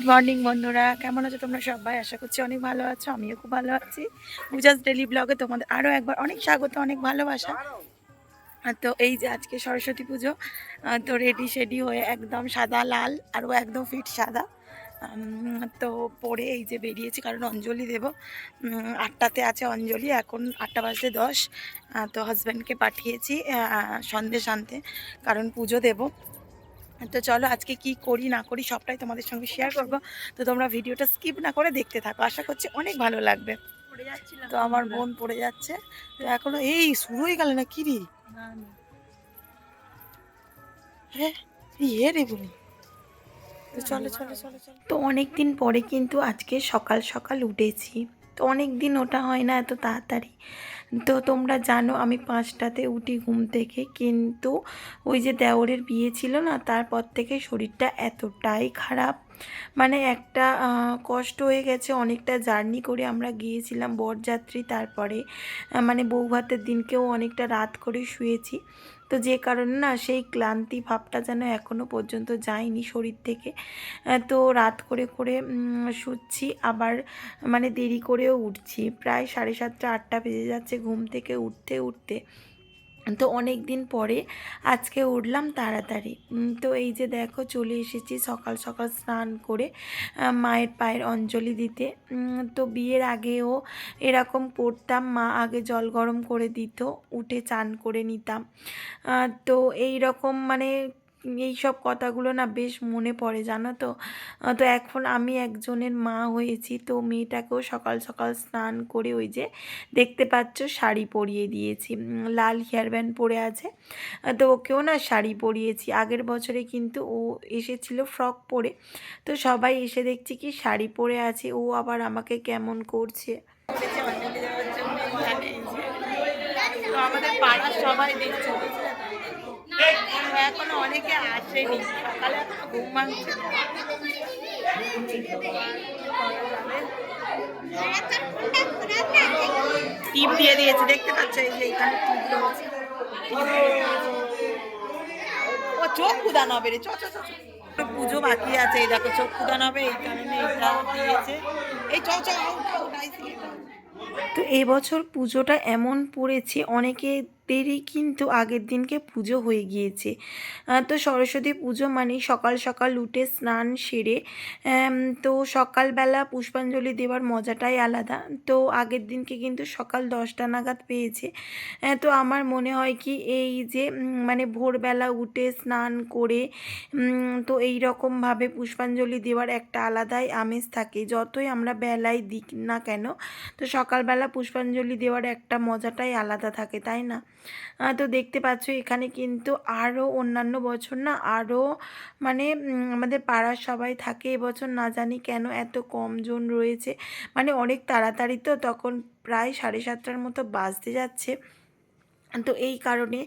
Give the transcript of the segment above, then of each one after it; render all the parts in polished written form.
Good morning বন্ধুরা, কেমন আছো তোমরা সবাই? আশা করছি অনেক ভালো আছো, আমিও খুব ভালো আছি। পূজাস ডেলি ব্লগে তোমাদের আরও একবার অনেক স্বাগত, অনেক ভালোবাসা। তো এই যে আজকে সরস্বতী পুজো, তো রেডি শেডি হয়ে একদম সাদা লাল আর ও একদম ফিট সাদা। তো পরে এই যে বেরিয়েছি, কারণ অঞ্জলি দেব। 8টাতে আছে অঞ্জলি, এখন 8:10। তো হাজব্যান্ডকে পাঠিয়েছি সন্দেশ আনতে, কারণ পুজো দেব। তো চলো আজকে কি করি না করি সবটাই তোমাদের সঙ্গে শেয়ার করব। তো তোমরা ভিডিওটা স্কিপ না করে দেখতে থাকো, আশা করছি অনেক ভালো লাগবে। তো আমার বোন পড়ে যাচ্ছে, তো এখনো এই শুরু হয়ে গেল না কি রে? হ্যাঁ রে বলি। তো চলো চলো চলো চলো। তো অনেক দিন পরে কিন্তু আজকে সকাল সকাল উঠেছি। তো অনেক দিন ওটা হয় না এত তাড়াতাড়ি। তো তোমরা জানো আমি 5টাতে উঠি ঘুম থেকে, কিন্তু ওই যে দেওরের বিয়ে ছিল না, তারপর থেকে শরীরটা এতটাই খারাপ, মানে একটা কষ্ট হয়ে গেছে। অনেকটা জার্নি করে আমরা গিয়েছিলাম বরযাত্রী, তারপরে মানে বৌভাতের দিনকেও অনেকটা রাত করে শুয়েছি। তো যে কারণে না সেই ক্লান্তি ভাবটা যেন এখনও পর্যন্ত যায়নি শরীর থেকে। তো রাত করে করে শুচ্ছি, আবার মানে দেরি করেও উঠছি, প্রায় 7:30 8টা বেজে যাচ্ছে ঘুম থেকে উঠতে উঠতে। তো অনেক দিন পরে আজকে উঠলাম তাড়াতাড়ি। তো এই যে দেখো চলে এসেছি সকাল সকাল স্নান করে মায়ের পায়ের অঞ্জলি দিতে। তো বিয়ের আগেও এরকম করতাম, মা আগে জল গরম করে দিত, উঠে চান করে নিতাম। তো এই রকম মানে এই সব কথাগুলো না বেশ মনে পড়ে, জানো তো। তো এখন আমি একজনের মা হয়েছি, তো মেয়েটাকেও সকাল সকাল স্নান করে ওই যে দেখতে পাচ্ছ শাড়ি পরিয়ে দিয়েছি, লাল হেয়ার ব্যান্ড পরে আছে। তো ওকেও না শাড়ি পরিয়েছি। আগের বছরে কিন্তু ও এসেছিল ফ্রক পরে, তো সবাই এসে দেখছি কি শাড়ি পরে আছে, ও আবার আমাকে কেমন করছে। তো আমাদের পাড়ার সবাই দেখছে, এখনো অনেকে আসেনি, সকালে এখনো ঘুম ভাঙছে। টিপ দিয়ে দিয়েছে, দেখতে পাচ্ছ এই যে এখানে টিপ রয়েছে। ও চোখ কুদানো হবে রে, চ চ চ চ। পুজো বাকি আছে, এই দেখো চোখ কুদানো হবে, এই কারণে এটা দিয়েছে। এই চ চ আউট আউট আইসি। তো এবছর পুজোটা এমন পড়েছে, অনেকেদেরই কিন্তু আগের দিনকে পুজো হয়ে গিয়েছে। তো সরস্বতী পুজো মানে সকাল সকাল উঠে স্নান সেরে তো সকালবেলা পুষ্পাঞ্জলি দেওয়ার মজাটাই আলাদা। তো আগের দিনকে কিন্তু সকাল 10টা নাগাদ পেয়েছে। তো আমার মনে হয় কি এই যে মানে ভোরবেলা উঠে স্নান করে তো এই রকমভাবে পুষ্পাঞ্জলি দেওয়ার একটা আলাদাই আমেজ থাকে, যতই আমরা বেলায় দিক না কেন। তো সকালবেলা পুষ্পাঞ্জলি দেওয়ার একটা মজাটাই আলাদা থাকে, তাই না? তো দেখতে পাচ্ছ এখানে কিন্তু আরও অন্যান্য বছর না আরও মানে আমাদের পাড়ার সবাই থাকে, এবছর না জানি কেন এত কম জন রয়েছে। মানে অনেক তাড়াতাড়ি, তো তখন প্রায় 7:30টার মতো বাজতে যাচ্ছে। তো এই কারণে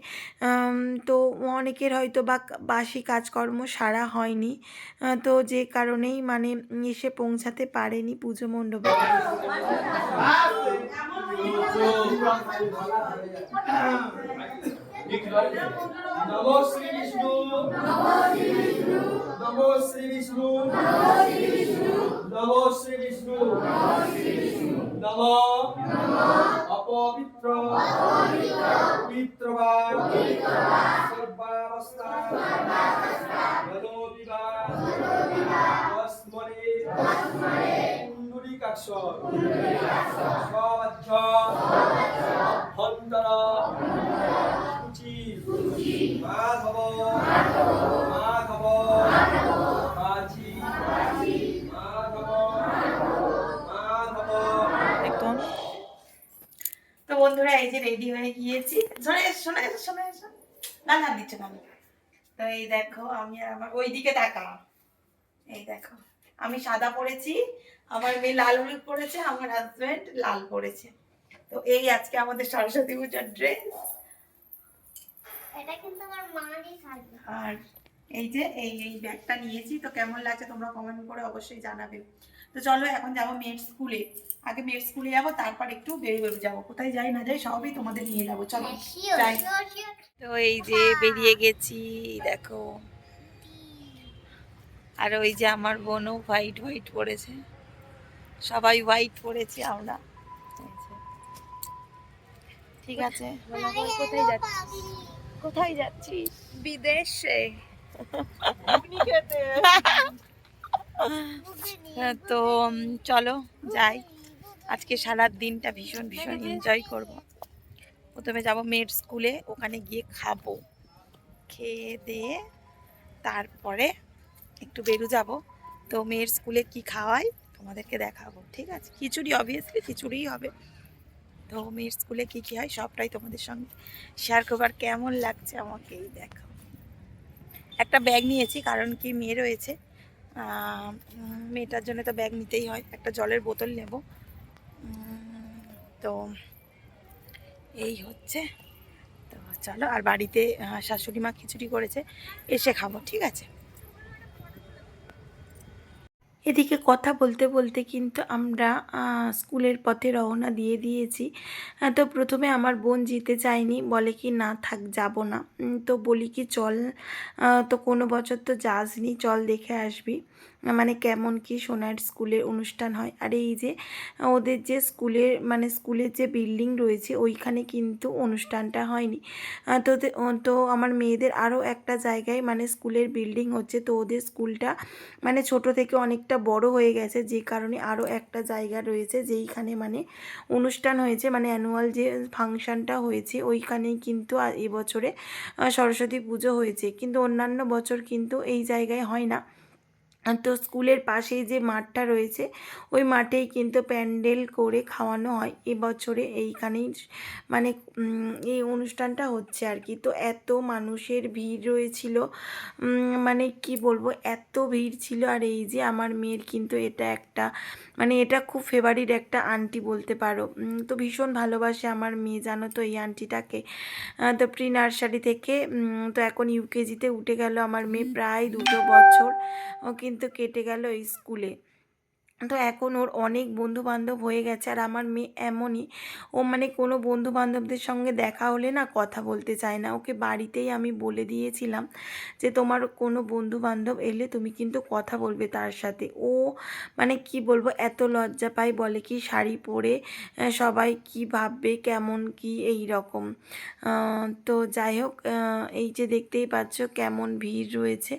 তো অনেকের হয়তো বা বাসি কাজকর্ম সারা হয়নি, তো যে কারণেই মানে এসে পৌঁছাতে পারেনি পুজো মণ্ডপে। নমো শ্রী বিষ্ণু, নমো শ্রী বিষ্ণু, নমো শ্রী বিষ্ণু, নমো অপবিত্র পবিত্রবান সর্বাবস্থা মনোবিবা তস্মরে কুণ্ডলিকাক্ষ স্ববাহ্য অভ্যন্তর সূচি মাধব মাধব কাজী মাধব মাধব। একদম। তো বন্ধুরা এই যে রেডি হয়ে গিয়েছি, শোনে শোনে শোনে গান হাত দিচ্ছে গান। তো এই দেখো আমি আর আমার ওইদিকে তাকা, এই দেখো আমি সাদা পরেছি, আমার মেয়ে লাল হলুদ পরেছে, আমার হাজবেন্ড লাল পরেছে। তো এই আজকে আমাদের সরস্বতী পূজার ড্রেস। এটা কিন্তু আমার মারই থাকবে। আর এই যে এই ব্যাগটা নিয়েছি, তো কেমন লাগছে তোমরা কমেন্ট করে অবশ্যই জানাবে। তো চলো এখন যাবো মেয়ের স্কুলে, আগে মেয়ের স্কুলে যাবো, তারপর একটু বেরিয়ে যাবো, কোথায় যাই না যাই সবই তোমাদের নিয়ে যাবো, চলো যাই। তো এই যে বেরিয়ে গেছি, দেখো আর ওই যে আমার বোনও হোয়াইট হোয়াইট পরেছে, সবাই হোয়াইট পরেছি আমরা। এই যে। ঠিক আছে, কোথায় যাচ্ছিস? কোথায় যাচ্ছিস? বিদেশে। তো চলো যাই। আজকে সারা দিনটা ভীষণ ভীষণ এনজয় করব। প্রথমে যাব মেয়ের স্কুলে, ওখানে গিয়ে খাবো, খেয়ে দিয়ে তারপরে একটু বেরু যাব। তো মেয়ের স্কুলে কি খাওয়াই তোমাদেরকে দেখাবো, ঠিক আছে? খিচুড়ি, অবভিয়াসলি খিচুড়িই হবে। তো মেয়ের স্কুলে কি কি হয় সবটাই তোমাদের সঙ্গে শেয়ার করবার। কেমন লাগছে আমাকেই দেখো। একটা ব্যাগ নিয়েছি, কারণ কি মেয়ে রয়েছে, মেয়েটার জন্য তো ব্যাগ নিতেই হয়। একটা জলের বোতল নেব। তো এই হচ্ছে। তো চলো, আর বাড়িতে শাশুড়ি মা খিচুড়ি করেছে, এসে খাবো, ঠিক আছে? এদিকে কথা বলতে বলতে কিন্তু আমরা স্কুলের পথে রওনা দিয়ে দিয়েছি। তো প্রথমে আমার বোন যেতে চায়নি, বলে কি না থাক, যাব না। তো বলি কি চল, তো কোনো বছর তো যাসনি, চল দেখে আসবি মানে কেমন কি সোনার স্কুলের অনুষ্ঠান হয়। আর এই যে ওদের যে স্কুলের মানে স্কুলের যে বিল্ডিং রয়েছে ওইখানে কিন্তু অনুষ্ঠানটা হয়নি। তো আমার মেয়েদের আরও একটা জায়গায় মানে স্কুলের বিল্ডিং হচ্ছে। তো ওদের স্কুলটা মানে ছোট থেকে অনেকটা বড় হয়ে গেছে, যে কারণে আরও একটা জায়গা রয়েছে যেইখানে মানে অনুষ্ঠান হয়েছে, মানে অ্যানুয়াল যে ফাংশানটা হয়েছে ওইখানেই কিন্তু এবছরে সরস্বতী পুজো হয়েছে। কিন্তু অন্যান্য বছর কিন্তু এই জায়গায় হয় না। তো স্কুলের পাশেই যে মাঠটা রয়েছে ওই মাঠেই কিন্তু প্যান্ডেল করে খাওয়ানো হয়। এবছরে এইখানেই মানে এই অনুষ্ঠানটা হচ্ছে আর কি। তো এত মানুষের ভিড় রয়েছিল, মানে কি বলবো, এত ভিড় ছিল। আর এই যে আমার মেয়ের কিন্তু এটা একটা মানে এটা খুব ফেভারিট একটা আন্টি বলতে পারো। তো ভীষণ ভালোবাসে আমার মেয়ে, জানো তো এই আন্টিটাকে। তো প্রি নার্সারি থেকে তো এখন ইউকেজিতে উঠে গেল আমার মেয়ে, প্রায় 2 বছর ও কিন্তু কেটে গেল এই স্কুলে। তো এখন ওর অনেক বন্ধু বান্ধব হয়ে গেছে। আর আমার মেয়ে এমনই, ও মানে কোনো বন্ধু বান্ধবদের সঙ্গে দেখা হলে না কথা বলতে চায় না। ওকে বাড়িতেই আমি বলে দিয়েছিলাম যে তোমার কোনো বন্ধু বান্ধব এলে তুমি কিন্তু কথা বলবে তার সাথে। ও মানে কি বলবো, এত লজ্জা পায়, বলে কি শাড়ি পরে সবাই কি ভাববে, কেমন কি এই রকম। তো যাই হোক, এই যে দেখতেই পাচ্ছ কেমন ভিড় রয়েছে।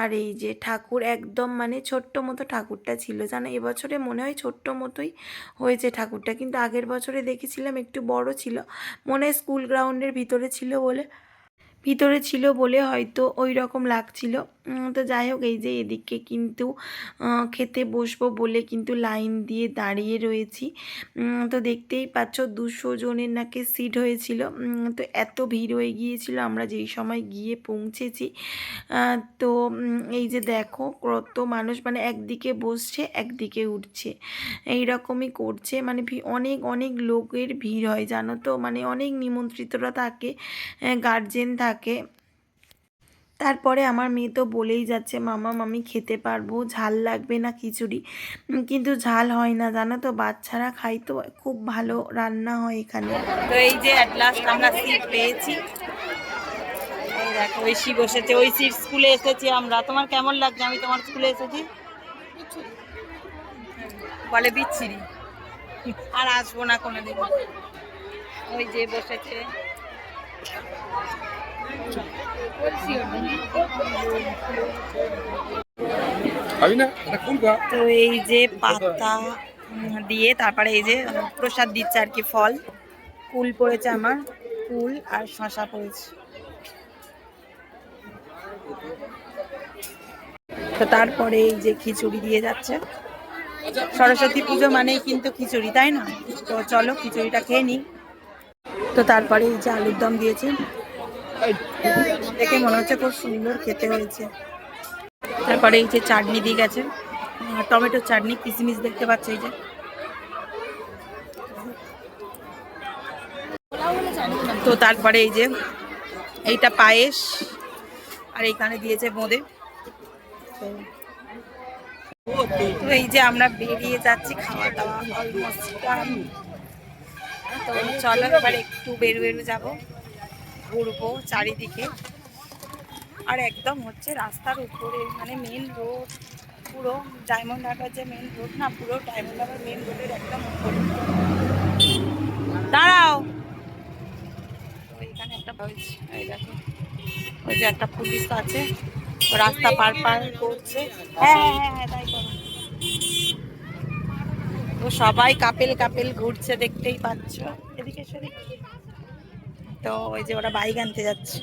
আর এই যে ঠাকুর একদম মানে ছোট্ট মতো ঠাকুরটা ছিল, জানো এবছরে মনে হয় ছোট্ট মতোই হয়েছে ঠাকুরটা, কিন্তু আগের বছরে দেখেছিলাম একটু বড় ছিল, মনে হয় স্কুল গ্রাউন্ডের ভিতরে ছিল বলে হয়তো ওই রকম লাগছিল। তো যাই হোক, এই যে এদিকে কিন্তু খেতে বসবো বলে কিন্তু লাইন দিয়ে দাঁড়িয়ে রয়েছি। তো দেখতেই পাচ্ছ 200 জনের নাকি সিট হয়েছিল। তো এত ভিড় হয়ে গিয়েছিল আমরা যেই সময় গিয়ে পৌঁছেছি। তো এই যে দেখো কত মানুষ, মানে একদিকে বসছে একদিকে উঠছে, এই রকমই করছে। মানে অনেক অনেক লোকের ভিড় হয় জানো তো, মানে অনেক নিমন্ত্রিতরা থাকে, গার্জেন থাকে। তারপরে আমার মেয়ে তো বলেই যাচ্ছে মামা মামি খেতে পারবো, ঝাল লাগবে না খিচুড়ি। কিন্তু ঝাল হয় না জানো তো, বাচ্চারা খাই তো, খুব ভালো রান্না হয় এখানে। তো এই যে অ্যাট লাস্ট আমরা সিট পেয়েছি। এই দেখো ঐশী বসেছে, ঐশীর স্কুলে এসেছি আমরা। তোমার কেমন লাগছে আমি তোমার স্কুলে এসেছি? বলে বিচ্ছিরি, আর আসবো না কোনোদিন। ওই যে বসেছে। তো এই যে পাতা দিয়ে তারপরে এই যে প্রসাদ দিচ্ছে আর কি, ফল কুল পড়েছে, আমার কুল আর শশা পড়েছে। তো তারপরে এই যে খিচুড়ি দিয়ে যাচ্ছে। সরস্বতী পুজো মানেই কিন্তু খিচুড়ি, তাই না? তো চলো খিচুড়িটা খেয়ে নিই। তো তারপরে এই যে আলুর দম দিয়েছে, দেখে মনে হচ্ছে খুব সুন্দর খেতে হয়েছে। তারপরে এই যে চাটনি দিয়ে গেছে, টমেটোর চাটনি, কিশমিশ দেখতে পাচ্ছ এই যে। তো তারপরে এই যে এইটা পায়েস, আর এইখানে দিয়েছে বোঁদে। তো এই যে আমরা বেরিয়ে যাচ্ছি, খাওয়া দাওয়া অলমোস্ট ডান। তো চলো এবার একটু বেরু যাবো, ঘুরবো চারিদিকে। আর একদম হচ্ছে রাস্তার উপরে, মানে মেন রোড, পুরো ডায়মন্ড হারবার যে মেন রোড না, পুরো ডায়মন্ড হারবার মেন রোডের একদম উপরে। দাঁড়াও, তো এখানে একটা হয়েছে, এই দেখো ওই যে একটা পুলিশ আছে, ও রাস্তা পার করছে। হ্যাঁ হ্যাঁ হ্যাঁ হ্যাঁ, তাই করো। তো সবাই কাপেল কাপেল ঘুরছে, দেখতেই পাচ্ছ। এদিকে এসো, এদিকে। তো ওই যে ওরা বাইক আনতে যাচ্ছে।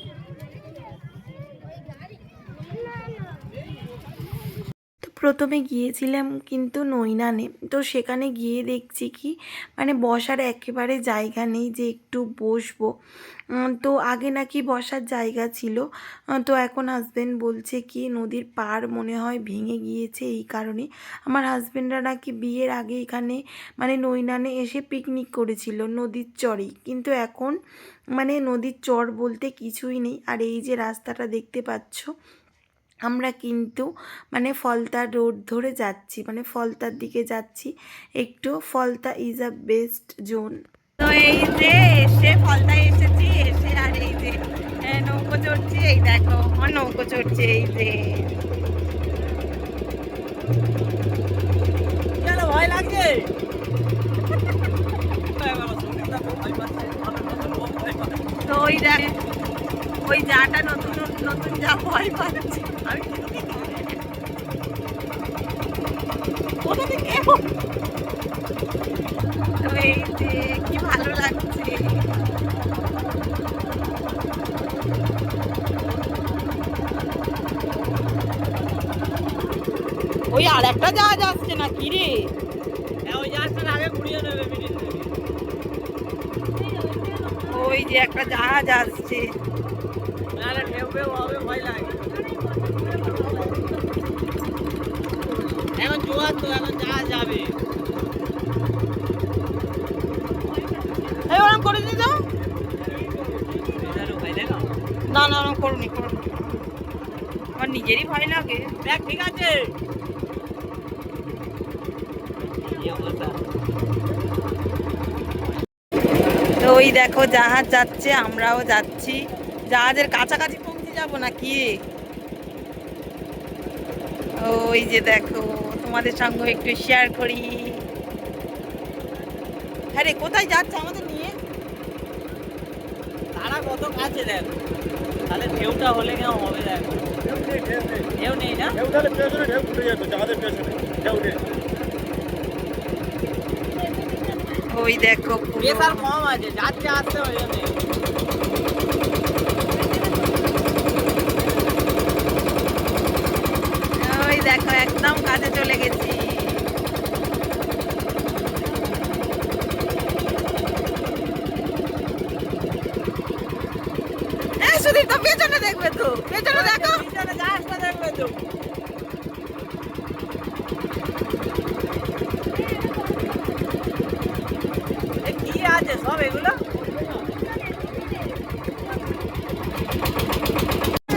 তো প্রথমে গিয়েছিলাম কিন্তু নৈনানে, তো সেখানে গিয়ে দেখছি কি মানে বসার একেবারে জায়গা নেই যে একটু বসবো। তো আগে নাকি বসার জায়গা ছিল, তো এখন হাজবেন্ড বলছে কি নদীর পাড় মনে হয় ভেঙে গিয়েছে, এই কারণে। আমার হাজবেন্ডরা নাকি বিয়ের আগে এখানে মানে নৈনানে এসে পিকনিক করেছিল নদীর চরেই, কিন্তু এখন মানে নদীর চর বলতে কিছুই নেই। আর এই যে রাস্তাটা দেখতে পাচ্ছ, আমরা কিন্তু মানে ফলতা রোড ধরে যাচ্ছি, মানে ফলতার দিকে যাচ্ছি একটু। Falta is a best zone. তো এই যে এসে ফলতায় এসেছি, এসে আর এই যে নৌকো চড়ছি, এই দেখো আমার নৌকো চড়ছে, এই যে। কেন ভয় লাগছে? তো ওই দেখ, ওই যাটা নতুন নতুন যা ভয় পাচ্ছে, আমি কোথা থেকে তো এই যে কি ভালো লাগছে। ওই আর একটা জাহাজ আসছে না কি রে? ওই জাহাজটা আগে ঘুরিয়ে নেবে মিনিট। ওই যে একটা জাহাজ আসছে। আরে ঢেউ ফেউ হবে, ভয় লাগে। এখন জোয়ার তো, এখন জাহাজ যাবে। এই ওরম করে দিত। না না ওরম করুনি, করুনি, আমার নিজেরই ভয় লাগে। দেখ ঠিক আছে। তো ওই দেখো জাহাজ যাচ্ছে, আমরাও যাচ্ছি। জাহাজের কাছাকাছি পৌঁছে যাবো না কি? ওই যে দেখো, তোমাদের সঙ্গে একটু শেয়ার করি। হ্যাঁ রে, কোথায় যাচ্ছে আমাদের নিয়ে? তারা কত কাছে দেখ, তাহলে ঢেউটা হলে কেমন হবে দেখ। ঢেউ নেই না, ঢেউ তাহলে পেছনে ঢেউ ঘুরে যেত, জাহাজের পেছনে ঢেউ নেই। ওই দেখো পুরো। প্রেসার কম আছে, যাচ্ছে আসতে ওই জন্য। ওই দেখো একদম কাছে চলে গেছি। সুদীপ তো পেছনে দেখবে, তো পেছনে দেখো, পিছনে জাহাজটা দেখবে তো। এ কি আছে সব এগুলো?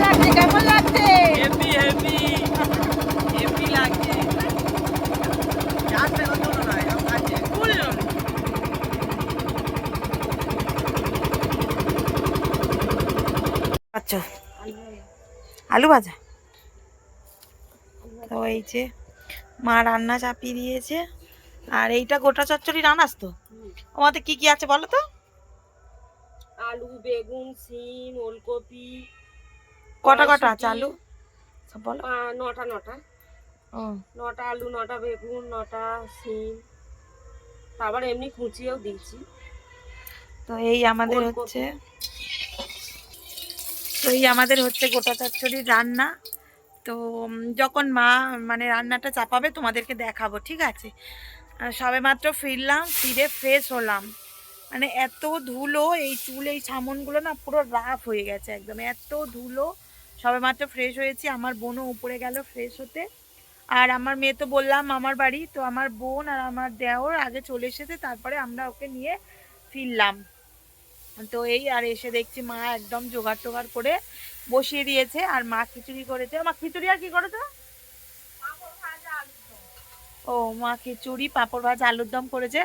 লাগছে, কেমন লাগছে? হেভি হেভি হেভি লাগছে। জাহাজটা কত না এরকম কাছে বললো আচ্ছা, আলু ভাজা। তো এই যে মা রান্না চাপিয়ে দিয়েছে, আর এইটা গোটা চচ্চড়ি রান্নাস তো। আমাদের কি কি আছে বলো তো? আলু, বেগুন, সিম, ওলকপি, কটা কটা আছে কড়াইশুঁটি, আলু সব বলো। নটা নটা ও, নটা আলু, নটা বেগুন, নটা সিম, তারপর এমনি কুচিয়েও দিয়েছি। তো এই আমাদের ওলকপি। হচ্ছে, তো এই আমাদের হচ্ছে গোটা চচ্চড়ির রান্না। তো যখন মা মানে রান্নাটা চাপাবে তোমাদেরকে দেখাবো, ঠিক আছে? সবে মাত্র ফিরলাম, ফিরে ফ্রেশ হলাম। মানে এত ধুলো, এই চুল এই সামনগুলো না পুরো রাফ হয়ে গেছে একদম, এত ধুলো। সবে মাত্র ফ্রেশ হয়েছি, আমার বোনও উপরে গেল ফ্রেশ হতে। আর আমার মেয়ে তো বললাম আমার বাড়ি, তো আমার বোন আর আমার দেওর আগে চলে এসেছে, তারপরে আমরা ওকে নিয়ে ফিরলাম। তো এই আর এসে দেখছি মা একদম জোগাড় টোগাড় করে বসিয়ে দিয়েছে, আর মা খিচুড়ি করেছে। মা খিচুড়ি আর কি করেছে? ও, মা খিচুড়ি পাঁপড় ভাজা আলুর দম করেছে।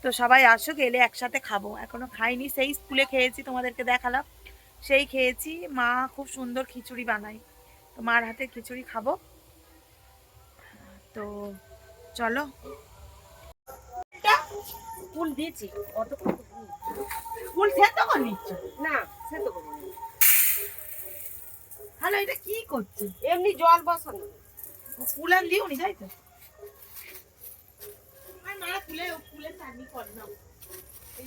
তো সবাই আসুক, এলে একসাথে খাবো। এখনো খাইনি, সেই স্কুলে খেয়েছি, তোমাদেরকে দেখালাম, সেই খেয়েছি। মা খুব সুন্দর খিচুড়ি বানায়। তো মার হাতে খিচুড়ি খাবো। তো চলো। ফুল দিয়েছি অত ফুল সেদ্ধ করে নিচ্ছ? না, সে তো করবো না। তাহলে এটা কি করছে? এমনি জল বসানো। ফুল আর দিও নি, তাই তো? আর মারা ফুলের চাটনি করে নাও।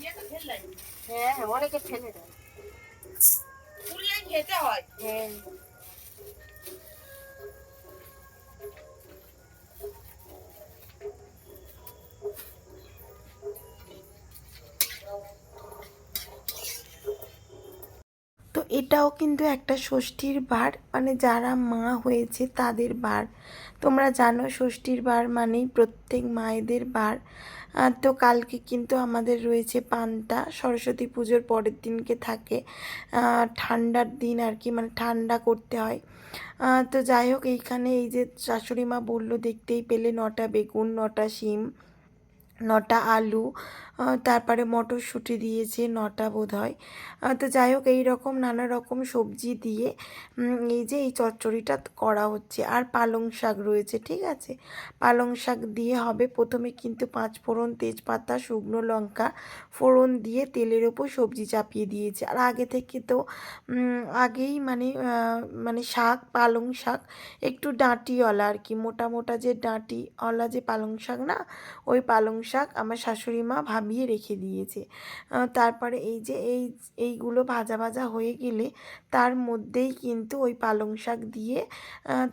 ইয়েটা ফেল লাগে। হ্যাঁ, অনেকে ফেলে দেয়। ফুল নাই খেতে হয়। হ্যাঁ। তো এটাও কিন্তু একটা ষষ্ঠীর বার, মানে যারা মা হয়েছে তাদের বার। তোমরা জানো ষষ্ঠীর বার মানেই প্রত্যেক মায়েদের বার। তো কালকে কিন্তু আমাদের রয়েছে পান্তা, সরস্বতী পুজোর পরের দিনকে থাকে। ঠান্ডার দিন আর কি, মানে ঠান্ডা করতে হয়। তো যাই হোক, এইখানে এই যে শাশুড়ি মা বললো, দেখতেই পেলে 9টা বেগুন, 9টা শিম, 9টা আলু, তারপরে মটরশুঁটি দিয়েছে 9টা বোধহয়। তো যাই হোক, এই রকম নানা রকম সবজি দিয়ে এই যে এই চচ্চড়িটা করা হচ্ছে। আর পালং শাক রয়েছে, ঠিক আছে? পালং শাক দিয়ে হবে। প্রথমে কিন্তু 5 ফোড়ন, তেজপাতা, শুকনো লঙ্কা ফোড়ন দিয়ে তেলের ওপর সবজি চাপিয়ে দিয়েছে। আর আগে থেকে তো আগেই মানে শাক, পালং শাক একটু ডাঁটিওয়ালা আর কি, মোটা মোটা যে ডাঁটিওয়ালা যে পালং শাক না, ওই পালং শাক আমার শাশুড়ি মা ভাবিয়ে রেখে দিয়েছে। তারপরে এই যে এইগুলো ভাজা ভাজা হয়ে গেলে তার মধ্যেই কিন্তু ওই পালং শাক দিয়ে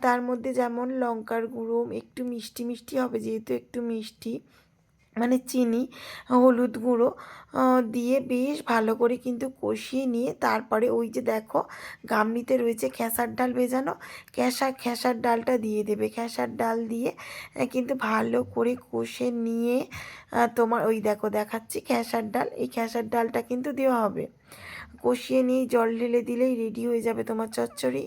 তার মধ্যে যেমন লঙ্কার গুঁড়ো, একটু মিষ্টি মিষ্টি হবে যেহেতু, একটু মিষ্টি মানে চিনি, হলুদ গুঁড়ো দিয়ে বেশ ভালো করে কিন্তু কষিয়ে নিয়ে তারপরে ওই যে দেখো গামলিতে রয়েছে খেসার ডাল ভেজানো, খেসার ডালটা দিয়ে দেবে। খেসার ডাল দিয়ে কিন্তু ভালো করে কষে নিয়ে তোমার ওই দেখো দেখাচ্ছি খেসার ডাল, এই খেসার ডালটা কিন্তু দেওয়া হবে। কষিয়ে নিয়ে জল ঢেলে দিলেই রেডি হয়ে যাবে তোমার চচ্চড়ি।